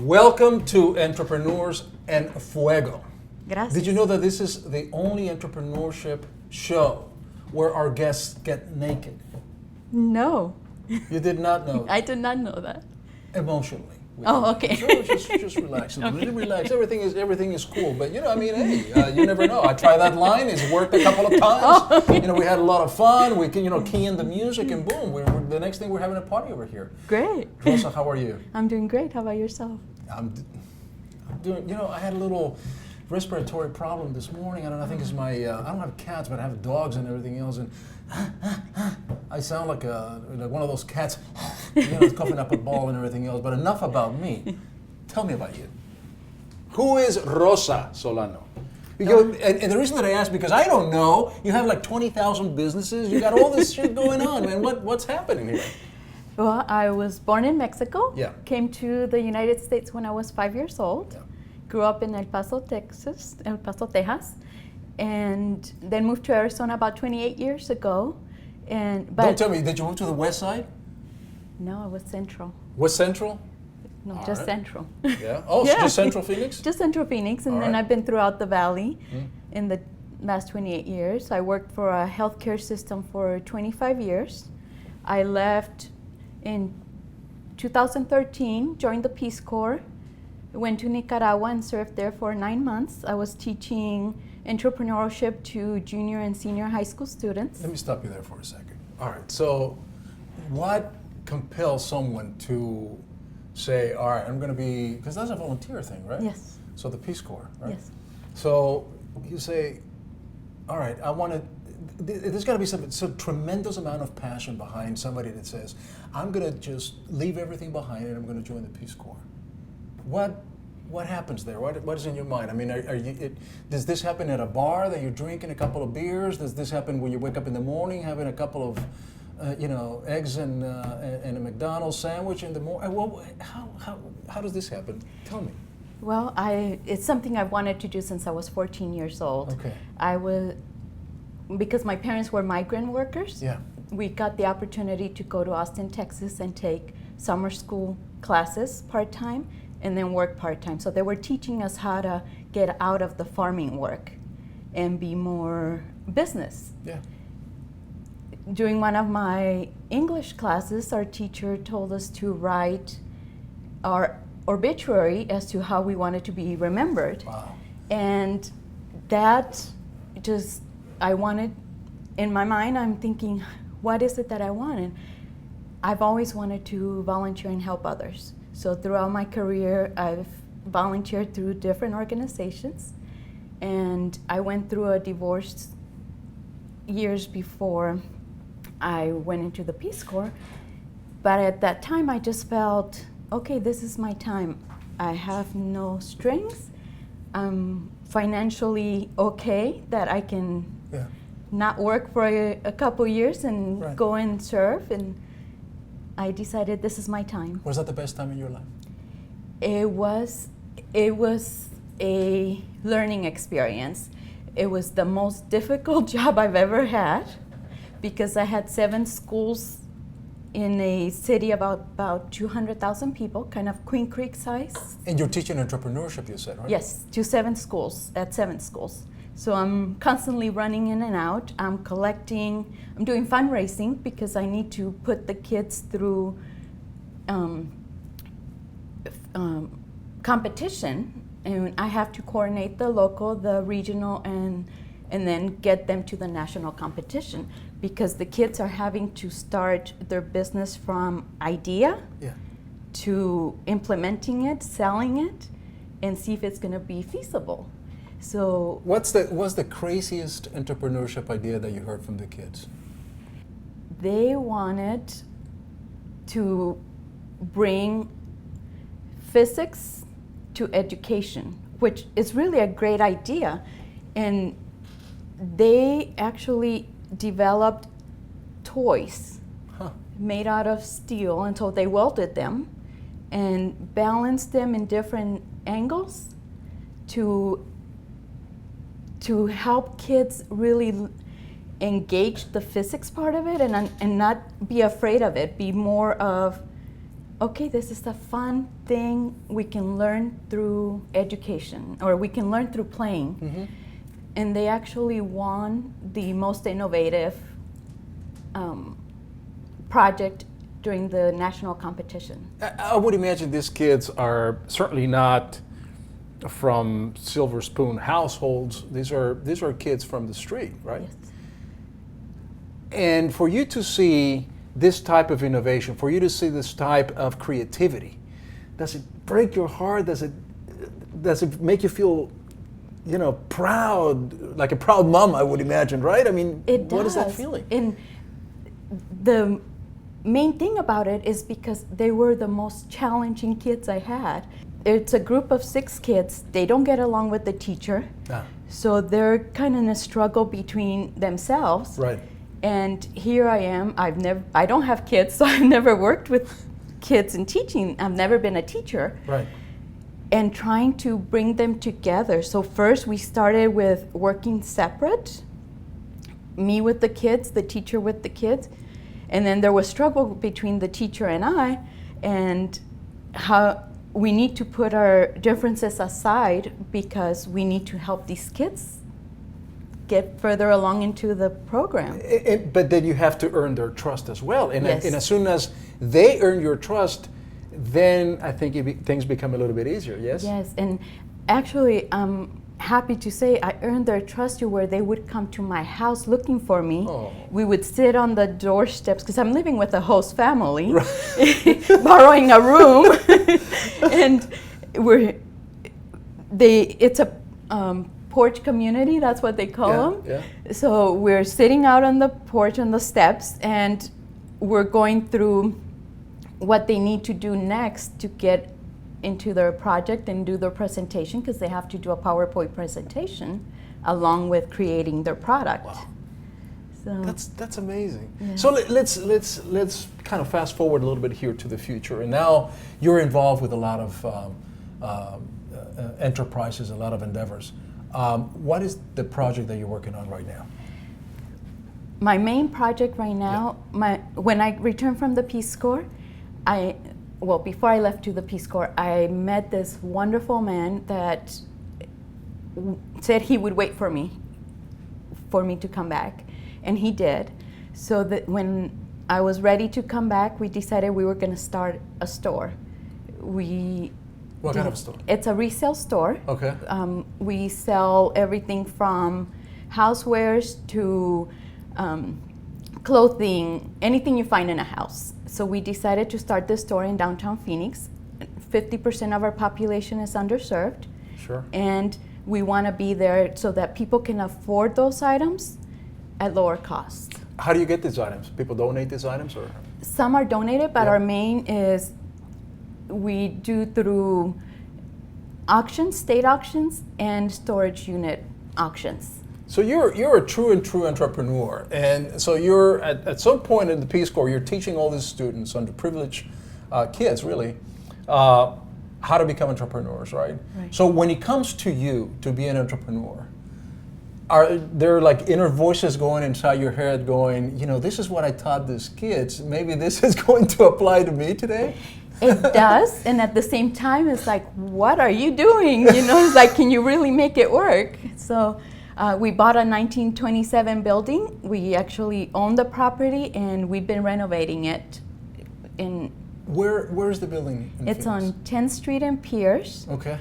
Welcome to Entrepreneurs and Fuego. Gracias. Did you know that this is the only entrepreneurship show where our guests get naked? No. You did not know that. I did not know that. Emotionally. Oh, okay. So just relax. Really relax. Everything is cool. But hey, you never know. I tried that line. It's worked a couple of times. Oh, okay. We had a lot of fun. We can, key in the music, and boom. The next thing we're having a party over here. Great. Rosa, how are you? I'm doing great. How about yourself? I'm doing. I had a little respiratory problem this morning. I think it's my. I don't have cats, but I have dogs and everything else, and I sound like one of those cats, coughing up a ball and everything else. But enough about me. Tell me about you. Who is Rosa Solano? And the reason that I ask, because I don't know. You have like 20,000 businesses. You got all this shit going on, man. What's happening here? Well, I was born in Mexico. Yeah. Came to the United States when I was 5 years old. Yeah. Grew up in El Paso, Texas, and then moved to Arizona about 28 years ago. But Don't tell me, did you move to the west side? No, it was Central. West Central? No, All just right. Central. Yeah. Oh, Yeah. just Central Phoenix? Just Central Phoenix, and All then right. I've been throughout the valley Mm. in the last 28 years. I worked for a healthcare system for 25 years. I left in 2013, joined the Peace Corps, went to Nicaragua and served there for 9 months. I was teaching entrepreneurship to junior and senior high school students. Let me stop you there for a second. All right, so what compels someone to say, all right, I'm going to be, because that's a volunteer thing, right? Yes. So the Peace Corps, right? Yes. So you say, all right, I want to, there's got to be some tremendous amount of passion behind somebody that says, I'm going to just leave everything behind and I'm going to join the Peace Corps. What happens there? What is in your mind? I mean, does this happen at a bar that you're drinking a couple of beers? Does this happen when you wake up in the morning having a couple of, eggs and a McDonald's sandwich in the morning? Well, how does this happen? Tell me. Well, it's something I've wanted to do since I was 14 years old. Okay. Because my parents were migrant workers. Yeah. We got the opportunity to go to Austin, Texas and take summer school classes part-time and then work part-time. So they were teaching us how to get out of the farming work and be more business. Yeah. During one of my English classes, our teacher told us to write our obituary as to how we wanted to be remembered. Wow. And that just, I wanted, in my mind, I'm thinking, what is it that I want? And I've always wanted to volunteer and help others. So throughout my career, I've volunteered through different organizations. And I went through a divorce years before I went into the Peace Corps. But at that time, I just felt, okay, this is my time. I have no strings. I'm financially okay that I can not work for a couple years and go and serve. And I decided this is my time. Was that the best time in your life? It was a learning experience. It was the most difficult job I've ever had because I had 7 schools in a city of about 200,000 people, kind of Queen Creek size. And you're teaching entrepreneurship, you said, right? Yes, to 7 schools, at 7 schools. So I'm constantly running in and out. I'm doing fundraising because I need to put the kids through competition, and I have to coordinate the local, the regional, and then get them to the national competition because the kids are having to start their business from idea to implementing it, selling it, and see if it's going to be feasible. So what's the craziest entrepreneurship idea that you heard from the kids? They wanted to bring physics to education, which is really a great idea. And they actually developed toys made out of steel, and so they welded them and balanced them in different angles to help kids really engage the physics part of it and not be afraid of it, be more of okay, this is a fun thing we can learn through education, or we can learn through playing. Mm-hmm. And they actually won the most innovative project during the national competition. I would imagine these kids are certainly not from silver spoon households. These are kids from the street, right? Yes. And for you to see this type of innovation, for you to see this type of creativity, does it break your heart? Does it make you feel, proud, like a proud mom, I would imagine, right? I mean, It does. what is that feeling? And the main thing about it is because they were the most challenging kids I had. It's a group of 6 kids. They don't get along with the teacher. Ah. So they're kind of in a struggle between themselves. Right. And here I am. I don't have kids, so I've never worked with kids in teaching. I've never been a teacher. Right. And trying to bring them together. So first we started with working separate, me with the kids, the teacher with the kids. And then there was struggle between the teacher and I, and how we need to put our differences aside because we need to help these kids get further along into the program. But then you have to earn their trust as well. And, Yes. and as soon as they earn your trust, then I think things become a little bit easier, yes? Yes, and actually I'm happy to say I earned their trust to where they would come to my house looking for me. Oh. We would sit on the doorsteps because I'm living with a host family, borrowing a room, and it's a porch community, that's what they call them. Yeah. So we're sitting out on the porch on the steps, and we're going through what they need to do next to get into their project and do their presentation, because they have to do a PowerPoint presentation along with creating their product. Wow. So That's amazing. Yeah. So let's kind of fast forward a little bit here to the future. And now you're involved with a lot of enterprises, a lot of endeavors. What is the project that you're working on right now? my main project right now, when I returned from the Peace Corps, before I left to the Peace Corps, I met this wonderful man that said he would wait for me to come back, and he did. So that when I was ready to come back, we decided we were going to start a store. What kind of store? It's a resale store. Okay. We sell everything from housewares to clothing, anything you find in a house. So we decided to start this store in downtown Phoenix. 50% of our population is underserved. Sure. And we want to be there so that people can afford those items at lower cost. How do you get these items? People donate these items, or? Some are donated, but Yeah. our main is we do through auctions, state auctions, and storage unit auctions. So you're a true entrepreneur, and so you're at some point in the Peace Corps, you're teaching all these students, underprivileged kids, really, how to become entrepreneurs, right? Right. So when it comes to you to be an entrepreneur, are there like inner voices going inside your head, going, this is what I taught these kids. Maybe this is going to apply to me today? It does, and at the same time, it's like, what are you doing? It's like, can you really make it work? So we bought a 1927 building. We actually own the property, and we've been renovating it. Where is the building in It's Phoenix? on 10th Street and Pierce. Okay.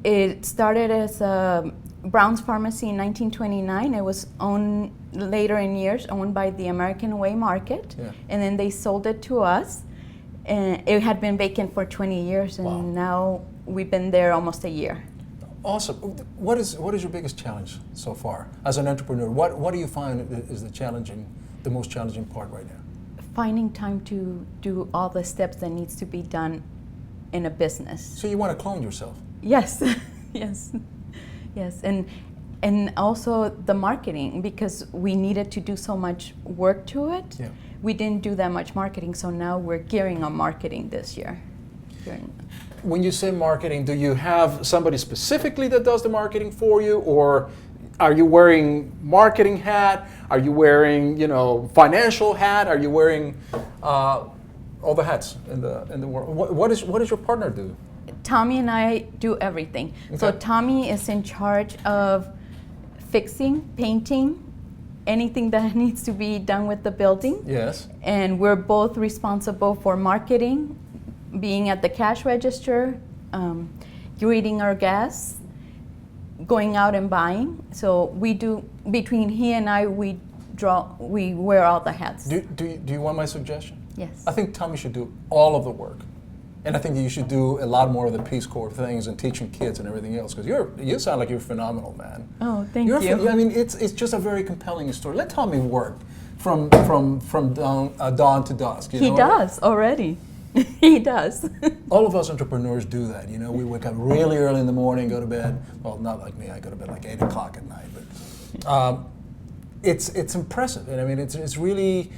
It started as a Brown's Pharmacy in 1929. It was owned later in years, owned by the American Way Market, Yeah. and then they sold it to us. And it had been vacant for 20 years, and Wow. now we've been there almost a year. Awesome. What is your biggest challenge so far as an entrepreneur? What do you find is the most challenging part right now? Finding time to do all the steps that needs to be done in a business. So you want to clone yourself? Yes, yes, and also the marketing, because we needed to do so much work to it. Yeah. We didn't do that much marketing, so now we're gearing on marketing this year. When you say marketing, do you have somebody specifically that does the marketing for you, or are you wearing marketing hat? Are you wearing, financial hat? Are you wearing, all the hats in the world. What does your partner do? Tommy and I do everything. So Okay. Tommy is in charge of fixing, painting, anything that needs to be done with the building. Yes. And we're both responsible for marketing, being at the cash register, greeting our guests, going out and buying. So we do, between he and I, we wear all the hats. Do you want my suggestion? Yes. I think Tommy should do all of the work. And I think you should do a lot more of the Peace Corps things and teaching kids and everything else, because you sound like you're phenomenal, man. Oh, thank you. I mean, it's just a very compelling story. Let Tommy work from dawn to dusk. He does already. He does. All of us entrepreneurs do that. You know, we wake up really early in the morning, go to bed. Well, not like me. I go to bed like 8 o'clock at night. But it's impressive, and I mean, it's really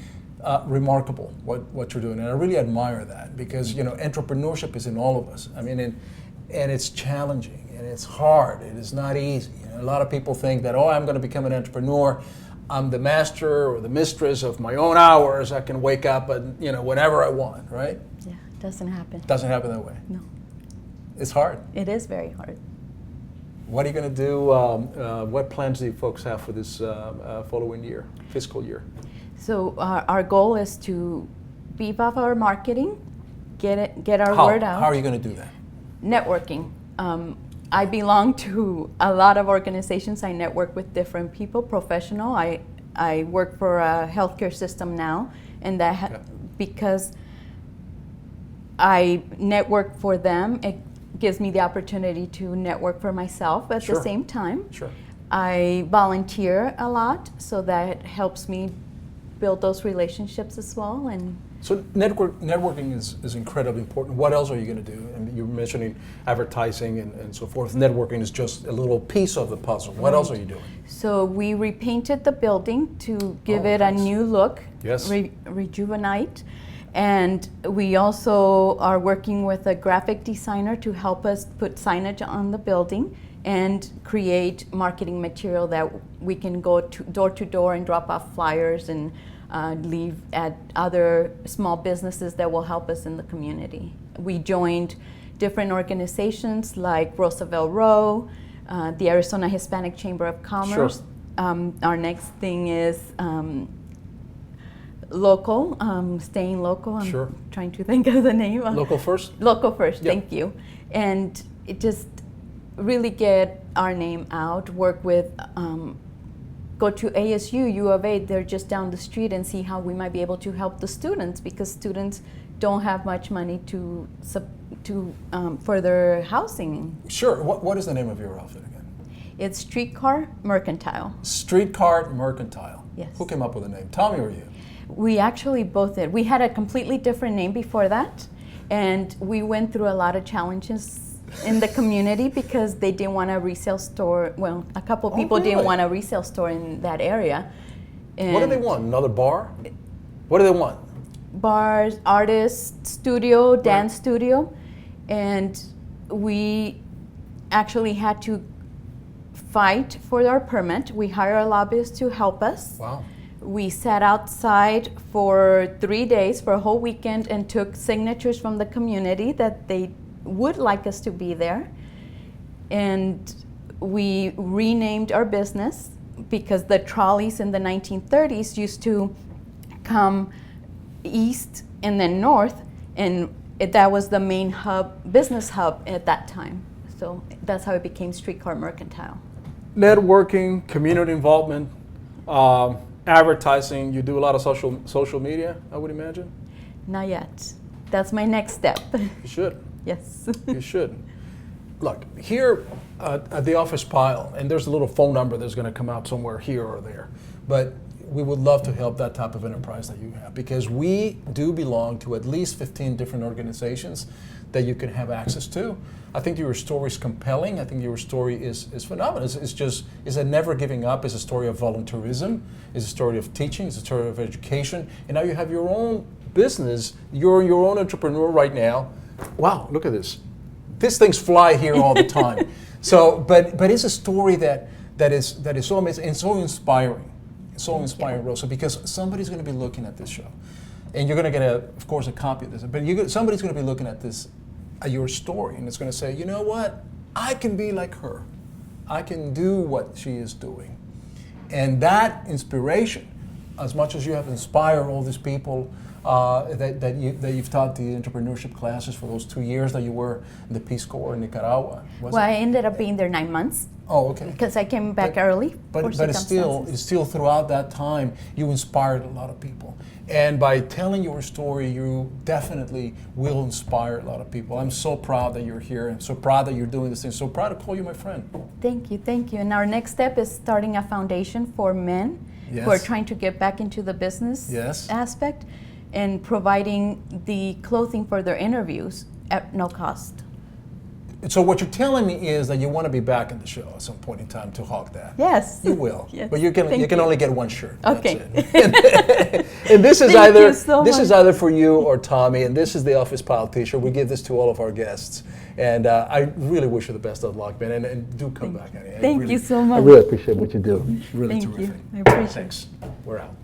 remarkable what you're doing, and I really admire that, because entrepreneurship is in all of us. I mean, and it's challenging and it's hard. It is not easy. A lot of people think that, I'm going to become an entrepreneur. I'm the master or the mistress of my own hours. I can wake up and whenever I want, right? Yeah, it doesn't happen. Doesn't happen that way. No. It's hard. It is very hard. What are you going to do? What plans do you folks have for this following year, fiscal year? So our goal is to beef up our marketing, get our word out. How are you going to do that? Networking. I belong to a lot of organizations. I network with different people, professional. I work for a healthcare system now, and because I network for them, it gives me the opportunity to network for myself at the same time. Sure. I volunteer a lot, so that helps me build those relationships as well. And so networking is incredibly important. What else are you going to do? And you're mentioning advertising and so forth. Networking is just a little piece of the puzzle. What else are you doing? So we repainted the building to give it nice. a new look, Yes. rejuvenate. And we also are working with a graphic designer to help us put signage on the building and create marketing material that we can go to door and drop off flyers and leave at other small businesses that will help us in the community. We joined different organizations like Roosevelt Row, the Arizona Hispanic Chamber of Commerce. Sure. Our next thing is local, staying local. I'm Sure. trying to think of the name. Local first? Local first, Yep. thank you. And it just really get our name out, work with, go to ASU, U of A, they're just down the street, and see how we might be able to help the students, because students don't have much money for their housing. Sure. What is the name of your outfit again? It's Streetcar Mercantile. Streetcar Mercantile. Yes. Who came up with the name? Tommy or you? We actually both did. We had a completely different name before that, and we went through a lot of challenges in the community because they didn't want a resale store. Well, a couple people really? didn't want a resale store in that area. And What do they want? Another bar? What do they want? bars, artist studio, dance studio, and we actually had to fight for our permit. We hired a lobbyist to help us. Wow. We sat outside for 3 days, for a whole weekend, and took signatures from the community that they would like us to be there. And we renamed our business because the trolleys in the 1930s used to come east and then north, and that was the main business hub at that time. So that's how it became Streetcar Mercantile. Networking, community involvement, advertising. You do a lot of social media, I would imagine? Not yet. That's my next step. You should. Yes. You should. Look, here at the office pile, and there's a little phone number that's going to come out somewhere here or there, but we would love to help that type of enterprise that you have, because we do belong to at least 15 different organizations that you can have access to. I think your story is compelling. I think your story is phenomenal. It's a never giving up. It's a story of volunteerism. It's a story of teaching. It's a story of education. And now you have your own business. You're your own entrepreneur right now. Wow, look at this. These things fly here all the time. So, but it's a story that is so amazing and so inspiring. So inspiring, Rosa, because somebody's going to be looking at this show. and you're going to get of course, a copy of this. But somebody's going to be looking at this, at your story, and it's going to say, you know what? I can be like her. I can do what she is doing, and that inspiration, as much as you have inspired all these people that you've taught the entrepreneurship classes for those 2 years that you were in the Peace Corps in Nicaragua. I ended up being there 9 months. Oh, okay. Because I came back early. But it's still throughout that time you inspired a lot of people, and by telling your story, you definitely will inspire a lot of people. I'm so proud that you're here, and so proud that you're doing this thing. So proud to call you my friend. Thank you, thank you. And our next step is starting a foundation for men who are trying to get back into the business aspect, and providing the clothing for their interviews at no cost. So what you're telling me is that you want to be back in the show at some point in time to hawk that. Yes. You will. Yes. But you can only get one shirt. Okay. That's it. And this is either for you or Tommy, and this is the Office Pile T-shirt. We give this to all of our guests. And I really wish you the best of luck, man. And do come back. Thank you so much. I really appreciate what you do. It's really Thank terrific. you. I appreciate it. Thanks. We're out.